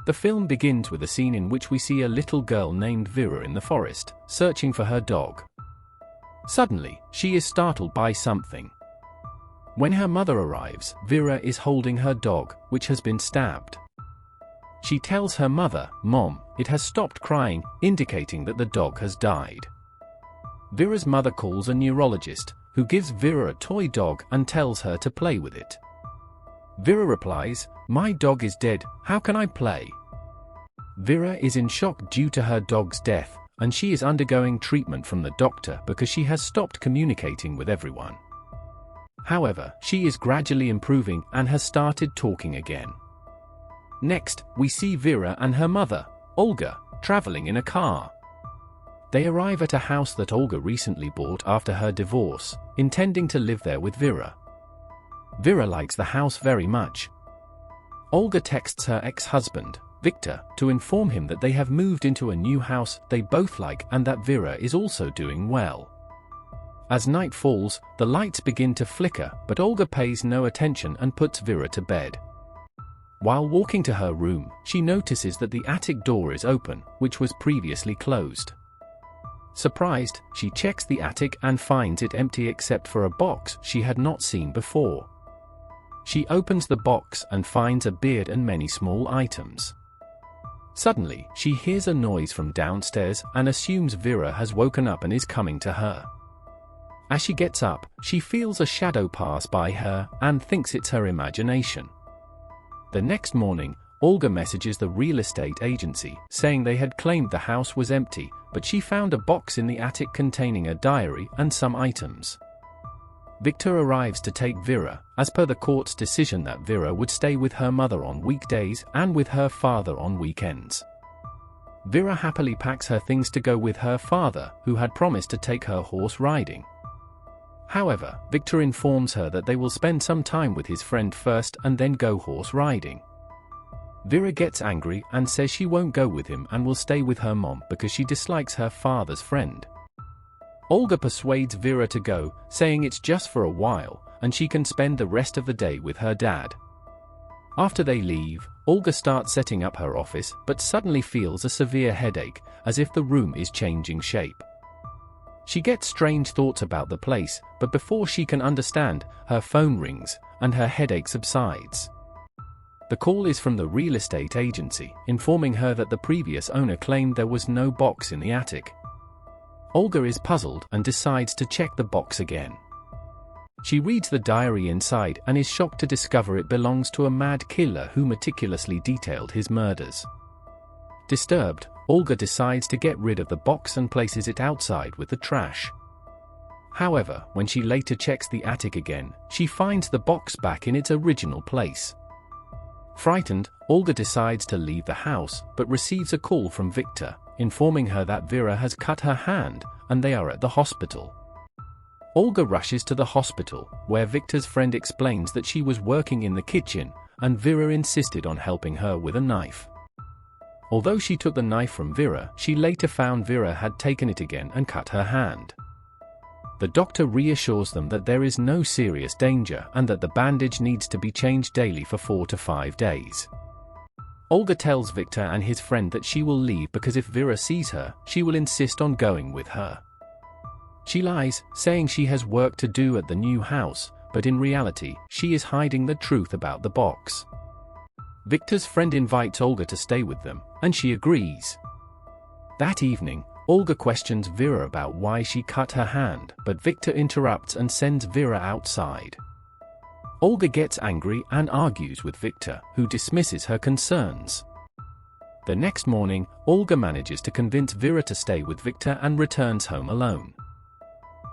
The film begins with a scene in which we see a little girl named Vera in the forest, searching for her dog. Suddenly, she is startled by something. When her mother arrives, Vera is holding her dog, which has been stabbed. She tells her mother, "Mom, it has stopped crying," indicating that the dog has died. Vera's mother calls a neurologist, who gives Vera a toy dog and tells her to play with it. Vera replies, "My dog is dead, how can I play?" Vera is in shock due to her dog's death, and she is undergoing treatment from the doctor because she has stopped communicating with everyone. However, she is gradually improving and has started talking again. Next, we see Vera and her mother, Olga, traveling in a car. They arrive at a house that Olga recently bought after her divorce, intending to live there with Vera. Vera likes the house very much. Olga texts her ex-husband, Victor, to inform him that they have moved into a new house they both like and that Vera is also doing well. As night falls, the lights begin to flicker, but Olga pays no attention and puts Vera to bed. While walking to her room, she notices that the attic door is open, which was previously closed. Surprised, she checks the attic and finds it empty except for a box she had not seen before. She opens the box and finds a beard and many small items. Suddenly, she hears a noise from downstairs and assumes Vera has woken up and is coming to her. As she gets up, she feels a shadow pass by her and thinks it's her imagination. The next morning, Olga messages the real estate agency, saying they had claimed the house was empty, but she found a box in the attic containing a diary and some items. Victor arrives to take Vera, as per the court's decision that Vera would stay with her mother on weekdays and with her father on weekends. Vera happily packs her things to go with her father, who had promised to take her horse riding. However, Victor informs her that they will spend some time with his friend first and then go horse riding. Vera gets angry and says she won't go with him and will stay with her mom because she dislikes her father's friend. Olga persuades Vera to go, saying it's just for a while, and she can spend the rest of the day with her dad. After they leave, Olga starts setting up her office but suddenly feels a severe headache, as if the room is changing shape. She gets strange thoughts about the place, but before she can understand, her phone rings, and her headache subsides. The call is from the real estate agency, informing her that the previous owner claimed there was no box in the attic. Olga is puzzled and decides to check the box again. She reads the diary inside and is shocked to discover it belongs to a mad killer who meticulously detailed his murders. Disturbed, Olga decides to get rid of the box and places it outside with the trash. However, when she later checks the attic again, she finds the box back in its original place. Frightened, Olga decides to leave the house, but receives a call from Victor, informing her that Vera has cut her hand, and they are at the hospital. Olga rushes to the hospital, where Victor's friend explains that she was working in the kitchen, and Vera insisted on helping her with a knife. Although she took the knife from Vera, she later found Vera had taken it again and cut her hand. The doctor reassures them that there is no serious danger and that the bandage needs to be changed daily for 4 to 5 days. Olga tells Victor and his friend that she will leave because if Vera sees her, she will insist on going with her. She lies, saying she has work to do at the new house, but in reality, she is hiding the truth about the box. Victor's friend invites Olga to stay with them, and she agrees. That evening, Olga questions Vera about why she cut her hand, but Victor interrupts and sends Vera outside. Olga gets angry and argues with Victor, who dismisses her concerns. The next morning, Olga manages to convince Vera to stay with Victor and returns home alone.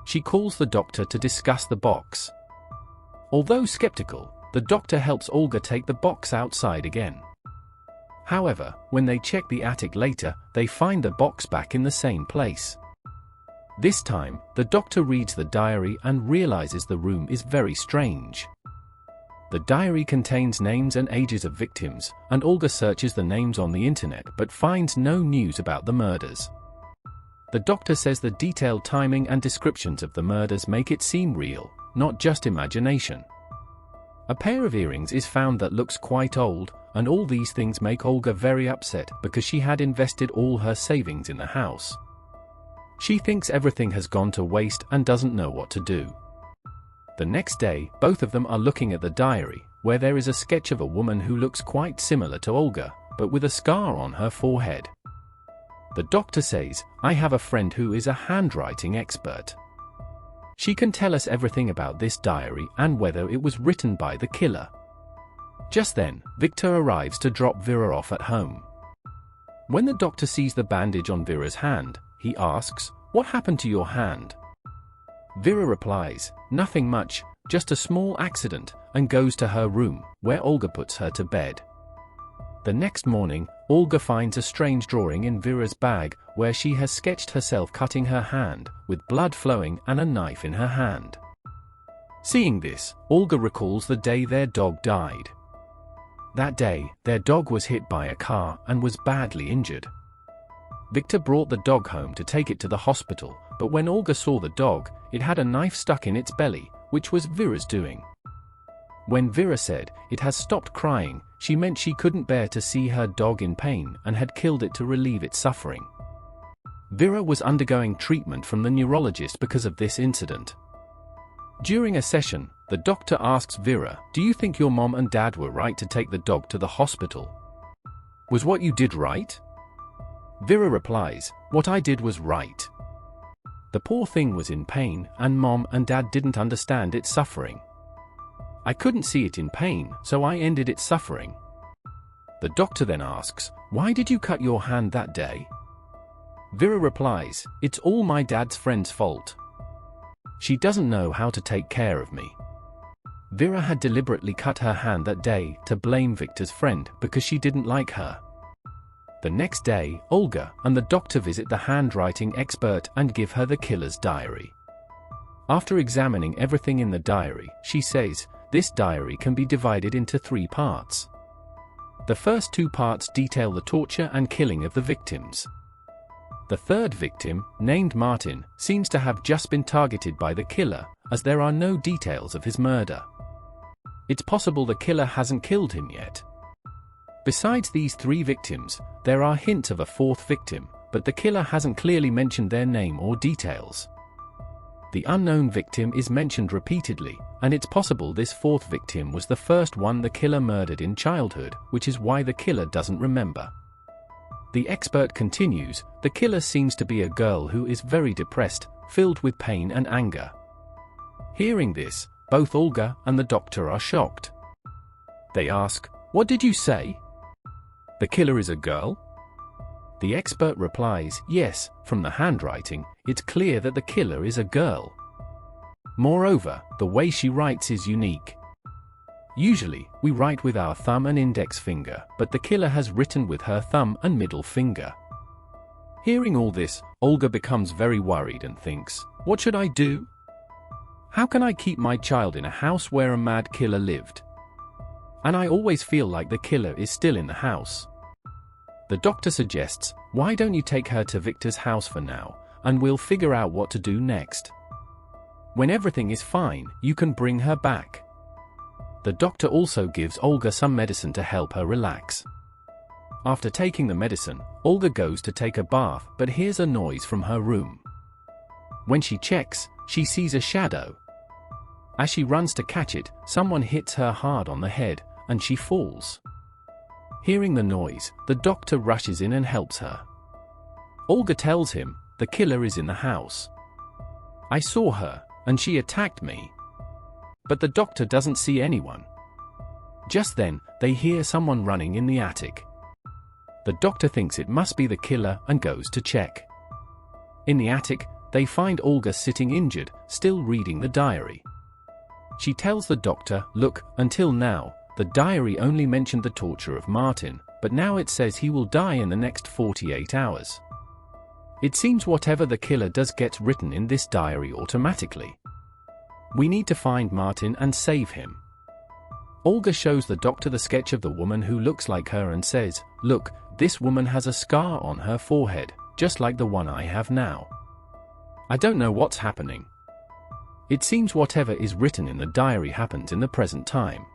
She calls the doctor to discuss the box. Although skeptical, the doctor helps Olga take the box outside again. However, when they check the attic later, they find the box back in the same place. This time, the doctor reads the diary and realizes the room is very strange. The diary contains names and ages of victims, and Olga searches the names on the internet but finds no news about the murders. The doctor says the detailed timing and descriptions of the murders make it seem real, not just imagination. A pair of earrings is found that looks quite old, and all these things make Olga very upset because she had invested all her savings in the house. She thinks everything has gone to waste and doesn't know what to do. The next day, both of them are looking at the diary, where there is a sketch of a woman who looks quite similar to Olga, but with a scar on her forehead. The doctor says, "I have a friend who is a handwriting expert. She can tell us everything about this diary and whether it was written by the killer." Just then, Victor arrives to drop Vera off at home. When the doctor sees the bandage on Vera's hand, he asks, "What happened to your hand?" Vera replies, "Nothing much, just a small accident," and goes to her room, where Olga puts her to bed. The next morning, Olga finds a strange drawing in Vera's bag, where she has sketched herself cutting her hand, with blood flowing and a knife in her hand. Seeing this, Olga recalls the day their dog died. That day, their dog was hit by a car and was badly injured. Victor brought the dog home to take it to the hospital, but when Olga saw the dog, it had a knife stuck in its belly, which was Vera's doing. When Vera said it has stopped crying, she meant she couldn't bear to see her dog in pain and had killed it to relieve its suffering. Vera was undergoing treatment from the neurologist because of this incident. During a session, the doctor asks Vera, "Do you think your mom and dad were right to take the dog to the hospital? Was what you did right?" Vera replies, "What I did was right. The poor thing was in pain, and mom and dad didn't understand its suffering. I couldn't see it in pain, so I ended its suffering." The doctor then asks, "Why did you cut your hand that day?" Vera replies, "It's all my dad's friend's fault. She doesn't know how to take care of me." Vera had deliberately cut her hand that day to blame Victor's friend because she didn't like her. The next day, Olga and the doctor visit the handwriting expert and give her the killer's diary. After examining everything in the diary, she says, "This diary can be divided into 3 parts. The first 2 parts detail the torture and killing of the victims. The third victim, named Martin, seems to have just been targeted by the killer, as there are no details of his murder. It's possible the killer hasn't killed him yet." Besides these 3 victims, there are hints of a 4th victim, but the killer hasn't clearly mentioned their name or details. The unknown victim is mentioned repeatedly, and it's possible this 4th victim was the first one the killer murdered in childhood, which is why the killer doesn't remember. The expert continues, "The killer seems to be a girl who is very depressed, filled with pain and anger." Hearing this, both Olga and the doctor are shocked. They ask, "What did you say? The killer is a girl?" The expert replies, "Yes, from the handwriting, it's clear that the killer is a girl. Moreover, the way she writes is unique. Usually, we write with our thumb and index finger, but the killer has written with her thumb and middle finger." Hearing all this, Olga becomes very worried and thinks, "What should I do? How can I keep my child in a house where a mad killer lived? And I always feel like the killer is still in the house." The doctor suggests, "Why don't you take her to Victor's house for now, and we'll figure out what to do next. When everything is fine, you can bring her back." The doctor also gives Olga some medicine to help her relax. After taking the medicine, Olga goes to take a bath but hears a noise from her room. When she checks, she sees a shadow. As she runs to catch it, someone hits her hard on the head, and she falls. Hearing the noise, the doctor rushes in and helps her. Olga tells him, "The killer is in the house. I saw her, and she attacked me." But the doctor doesn't see anyone. Just then, they hear someone running in the attic. The doctor thinks it must be the killer and goes to check. In the attic, they find Olga sitting injured, still reading the diary. She tells the doctor, "Look, until now, the diary only mentioned the torture of Martin, but now it says he will die in the next 48 hours. It seems whatever the killer does gets written in this diary automatically. We need to find Martin and save him." Olga shows the doctor the sketch of the woman who looks like her and says, "Look, this woman has a scar on her forehead, just like the one I have now. I don't know what's happening. It seems whatever is written in the diary happens in the present time."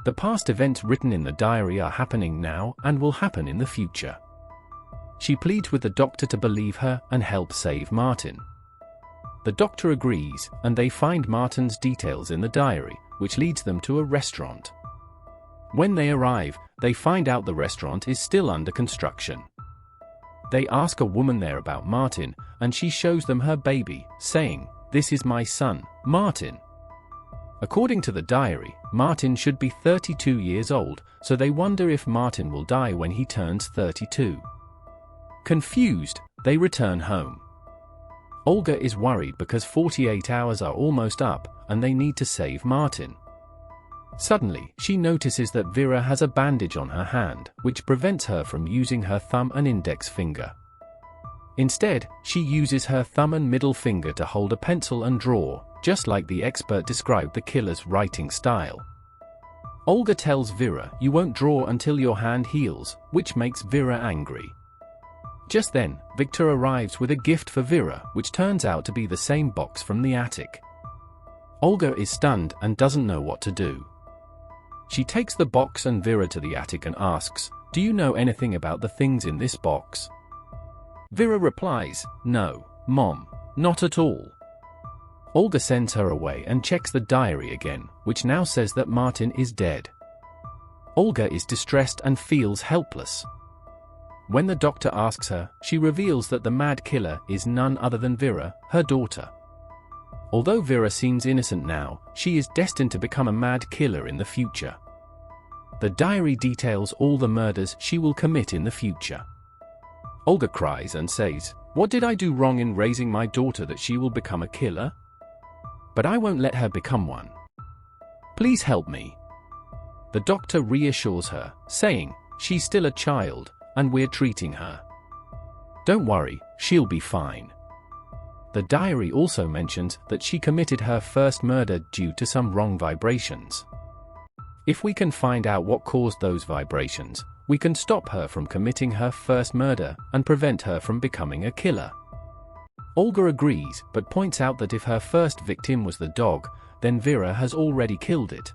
The past events written in the diary are happening now and will happen in the future. She pleads with the doctor to believe her and help save Martin. The doctor agrees, and they find Martin's details in the diary, which leads them to a restaurant. When they arrive, they find out the restaurant is still under construction. They ask a woman there about Martin, and she shows them her baby, saying, "This is my son, Martin." According to the diary, Martin should be 32 years old, so they wonder if Martin will die when he turns 32. Confused, they return home. Olga is worried because 48 hours are almost up, and they need to save Martin. Suddenly, she notices that Vera has a bandage on her hand, which prevents her from using her thumb and index finger. Instead, she uses her thumb and middle finger to hold a pencil and draw, just like the expert described the killer's writing style. Olga tells Vera, "You won't draw until your hand heals," which makes Vera angry. Just then, Victor arrives with a gift for Vera, which turns out to be the same box from the attic. Olga is stunned and doesn't know what to do. She takes the box and Vera to the attic and asks, "Do you know anything about the things in this box?" Vera replies, "No, Mom, not at all." Olga sends her away and checks the diary again, which now says that Martin is dead. Olga is distressed and feels helpless. When the doctor asks her, she reveals that the mad killer is none other than Vera, her daughter. Although Vera seems innocent now, she is destined to become a mad killer in the future. The diary details all the murders she will commit in the future. Olga cries and says, "What did I do wrong in raising my daughter that she will become a killer? But I won't let her become one. Please help me." The doctor reassures her, saying, "She's still a child, and we're treating her. Don't worry, she'll be fine." The diary also mentions that she committed her first murder due to some wrong vibrations. If we can find out what caused those vibrations, we can stop her from committing her first murder and prevent her from becoming a killer. Olga agrees, but points out that if her first victim was the dog, then Vera has already killed it.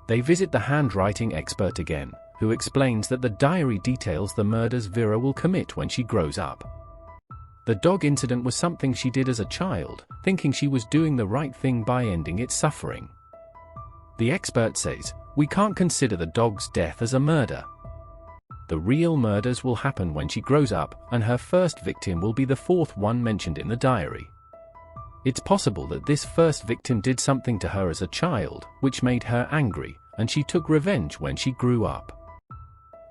They visit the handwriting expert again, who explains that the diary details the murders Vera will commit when she grows up. The dog incident was something she did as a child, thinking she was doing the right thing by ending its suffering. The expert says, "We can't consider the dog's death as a murder. The real murders will happen when she grows up, and her first victim will be the fourth one mentioned in the diary. It's possible that this first victim did something to her as a child, which made her angry, and she took revenge when she grew up."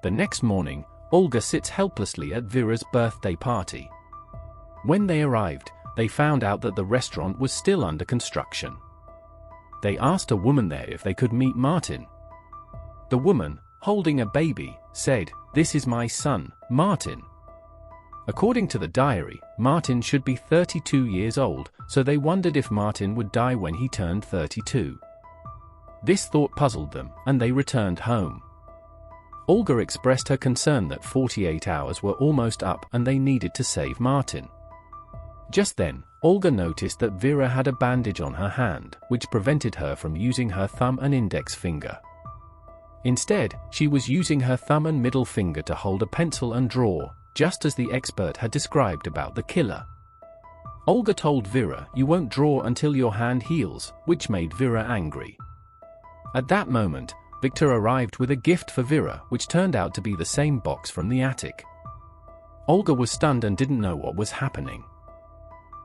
The next morning, Olga sits helplessly at Vera's birthday party. When they arrived, they found out that the restaurant was still under construction. They asked a woman there if they could meet Martin. The woman, holding a baby, said, "This is my son, Martin." According to the diary, Martin should be 32 years old, so they wondered if Martin would die when he turned 32. This thought puzzled them, and they returned home. Olga expressed her concern that 48 hours were almost up and they needed to save Martin. Just then, Olga noticed that Vera had a bandage on her hand, which prevented her from using her thumb and index finger. Instead, she was using her thumb and middle finger to hold a pencil and draw, just as the expert had described about the killer. Olga told Vera, "You won't draw until your hand heals," which made Vera angry. At that moment, Victor arrived with a gift for Vera, which turned out to be the same box from the attic. Olga was stunned and didn't know what was happening.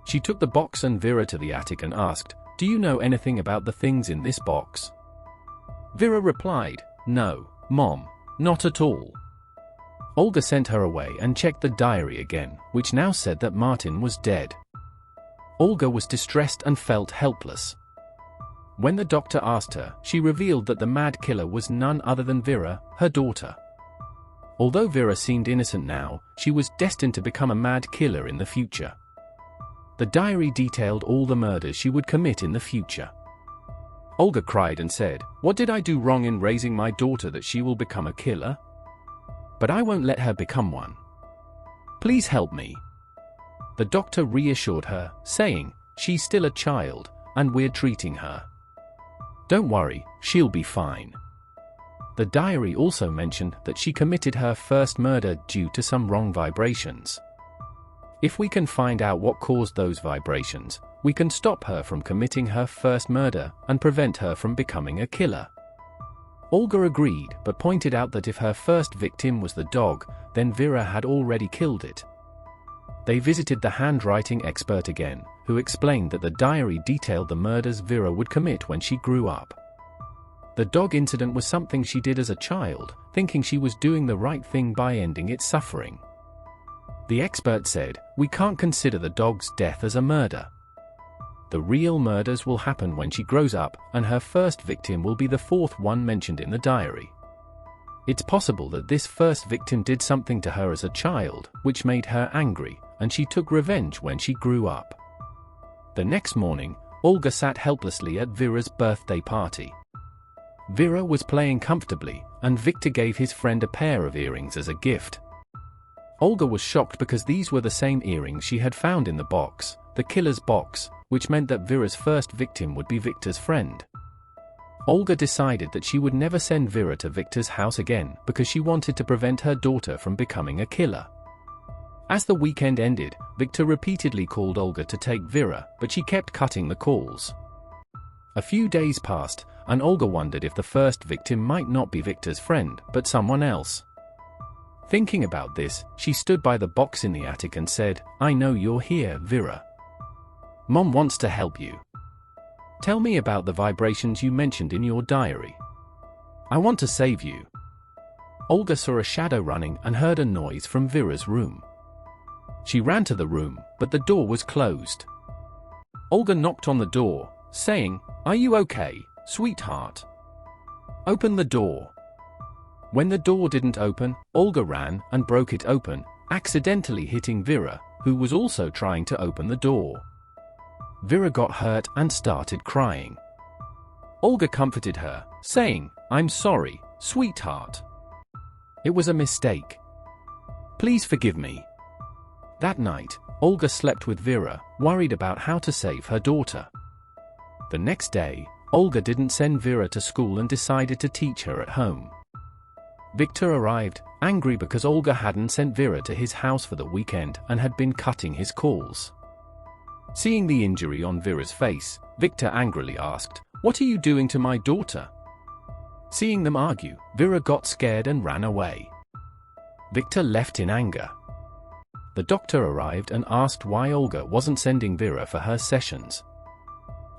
She took the box and Vera to the attic and asked, "Do you know anything about the things in this box?" Vera replied, "No, Mom, not at all." Olga sent her away and checked the diary again, which now said that Martin was dead. Olga was distressed and felt helpless. When the doctor asked her, she revealed that the mad killer was none other than Vera, her daughter. Although Vera seemed innocent now, she was destined to become a mad killer in the future. The diary detailed all the murders she would commit in the future. Olga cried and said, "What did I do wrong in raising my daughter that she will become a killer? But I won't let her become one. Please help me." The doctor reassured her, saying, "She's still a child, and we're treating her. Don't worry, she'll be fine." The diary also mentioned that she committed her first murder due to some wrong vibrations. If we can find out what caused those vibrations, we can stop her from committing her first murder and prevent her from becoming a killer. Olga agreed, but pointed out that if her first victim was the dog, then Vera had already killed it. They visited the handwriting expert again, who explained that the diary detailed the murders Vera would commit when she grew up. The dog incident was something she did as a child, thinking she was doing the right thing by ending its suffering. The expert said, "We can't consider the dog's death as a murder. The real murders will happen when she grows up, and her first victim will be the fourth one mentioned in the diary. It's possible that this first victim did something to her as a child, which made her angry, and she took revenge when she grew up." The next morning, Olga sat helplessly at Vera's birthday party. Vera was playing comfortably, and Victor gave his friend a pair of earrings as a gift. Olga was shocked because these were the same earrings she had found in the box, the killer's box, which meant that Vera's first victim would be Victor's friend. Olga decided that she would never send Vera to Victor's house again because she wanted to prevent her daughter from becoming a killer. As the weekend ended, Victor repeatedly called Olga to take Vera, but she kept cutting the calls. A few days passed, and Olga wondered if the first victim might not be Victor's friend, but someone else. Thinking about this, she stood by the box in the attic and said, "I know you're here, Vera. Mom wants to help you. Tell me about the vibrations you mentioned in your diary. I want to save you." Olga saw a shadow running and heard a noise from Vera's room. She ran to the room, but the door was closed. Olga knocked on the door, saying, "Are you okay, sweetheart? Open the door." When the door didn't open, Olga ran and broke it open, accidentally hitting Vera, who was also trying to open the door. Vera got hurt and started crying. Olga comforted her, saying, "I'm sorry, sweetheart. It was a mistake. Please forgive me." That night, Olga slept with Vera, worried about how to save her daughter. The next day, Olga didn't send Vera to school and decided to teach her at home. Victor arrived, angry because Olga hadn't sent Vera to his house for the weekend and had been cutting his calls. Seeing the injury on Vera's face, Victor angrily asked, "What are you doing to my daughter?" Seeing them argue, Vera got scared and ran away. Victor left in anger. The doctor arrived and asked why Olga wasn't sending Vera for her sessions.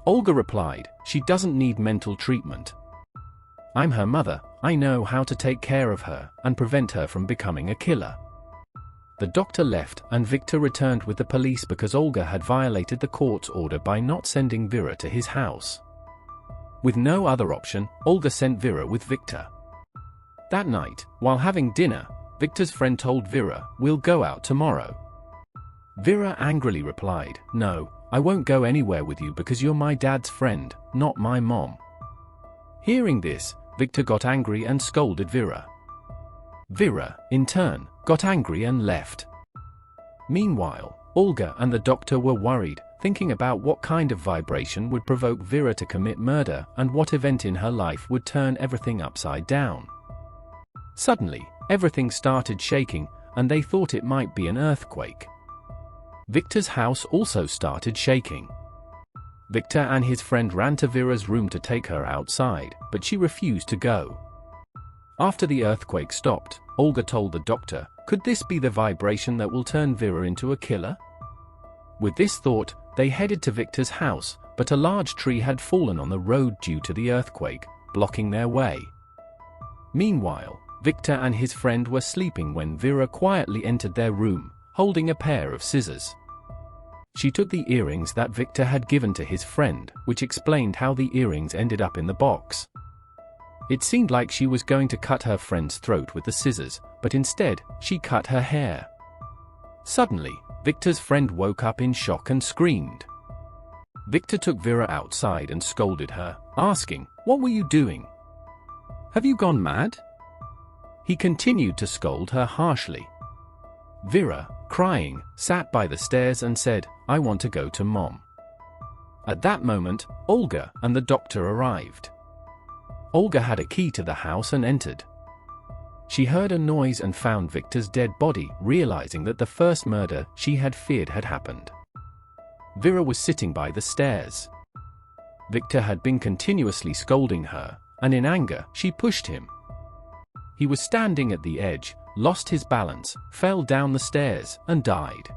Olga replied, "She doesn't need mental treatment. I'm her mother, I know how to take care of her and prevent her from becoming a killer." The doctor left and Victor returned with the police because Olga had violated the court's order by not sending Vera to his house. With no other option, Olga sent Vera with Victor. That night, while having dinner, Victor's friend told Vera, "We'll go out tomorrow." Vera angrily replied, "No, I won't go anywhere with you because you're my dad's friend, not my mom." Hearing this, Victor got angry and scolded Vera. Vera, in turn, got angry and left. Meanwhile, Olga and the doctor were worried, thinking about what kind of vibration would provoke Vera to commit murder and what event in her life would turn everything upside down. Suddenly, everything started shaking, and they thought it might be an earthquake. Victor's house also started shaking. Victor and his friend ran to Vera's room to take her outside, but she refused to go. After the earthquake stopped, Olga told the doctor, "Could this be the vibration that will turn Vera into a killer?" With this thought, they headed to Victor's house, but a large tree had fallen on the road due to the earthquake, blocking their way. Meanwhile, Victor and his friend were sleeping when Vera quietly entered their room, holding a pair of scissors. She took the earrings that Victor had given to his friend, which explained how the earrings ended up in the box. It seemed like she was going to cut her friend's throat with the scissors, but instead, she cut her hair. Suddenly, Victor's friend woke up in shock and screamed. Victor took Vera outside and scolded her, asking, "What were you doing? Have you gone mad?" He continued to scold her harshly. Vera, crying, sat by the stairs and said, "I want to go to Mom." At that moment, Olga and the doctor arrived. Olga had a key to the house and entered. She heard a noise and found Victor's dead body, realizing that the first murder she had feared had happened. Vera was sitting by the stairs. Victor had been continuously scolding her, and in anger, she pushed him. He was standing at the edge, lost his balance, fell down the stairs, and died.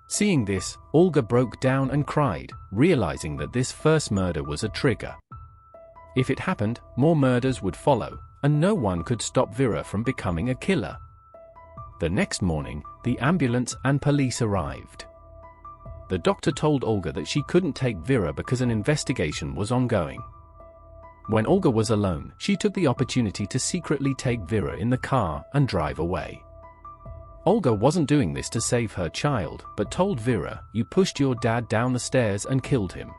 Seeing this, Olga broke down and cried, realizing that this first murder was a trigger. If it happened, more murders would follow, and no one could stop Vera from becoming a killer. The next morning, the ambulance and police arrived. The doctor told Olga that she couldn't take Vera because an investigation was ongoing. When Olga was alone, she took the opportunity to secretly take Vera in the car and drive away. Olga wasn't doing this to save her child, but told Vera, "You pushed your dad down the stairs and killed him.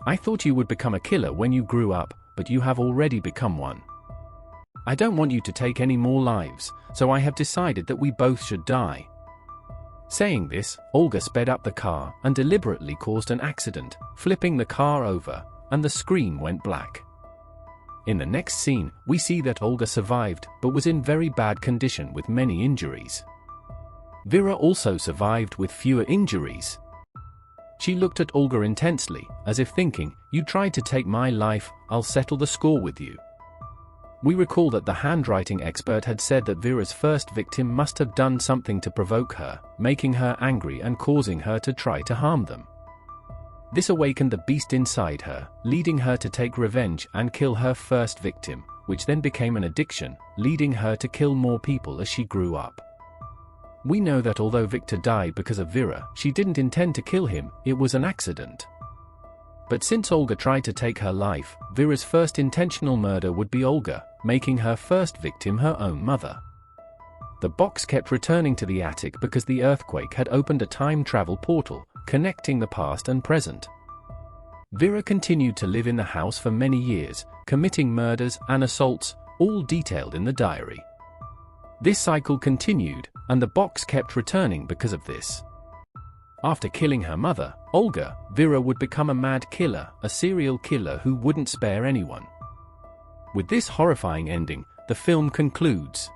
I thought you would become a killer when you grew up, but you have already become one. I don't want you to take any more lives, so I have decided that we both should die." Saying this, Olga sped up the car and deliberately caused an accident, flipping the car over, and the screen went black. In the next scene, we see that Olga survived, but was in very bad condition with many injuries. Vera also survived with fewer injuries. She looked at Olga intensely, as if thinking, "You tried to take my life, I'll settle the score with you." We recall that the handwriting expert had said that Vera's first victim must have done something to provoke her, making her angry and causing her to try to harm them. This awakened the beast inside her, leading her to take revenge and kill her first victim, which then became an addiction, leading her to kill more people as she grew up. We know that although Victor died because of Vera, she didn't intend to kill him, it was an accident. But since Olga tried to take her life, Vera's first intentional murder would be Olga, making her first victim her own mother. The box kept returning to the attic because the earthquake had opened a time travel portal, connecting the past and present. Vera continued to live in the house for many years, committing murders and assaults, all detailed in the diary. This cycle continued, and the box kept returning because of this. After killing her mother, Olga, Vera would become a mad killer, a serial killer who wouldn't spare anyone. With this horrifying ending, the film concludes.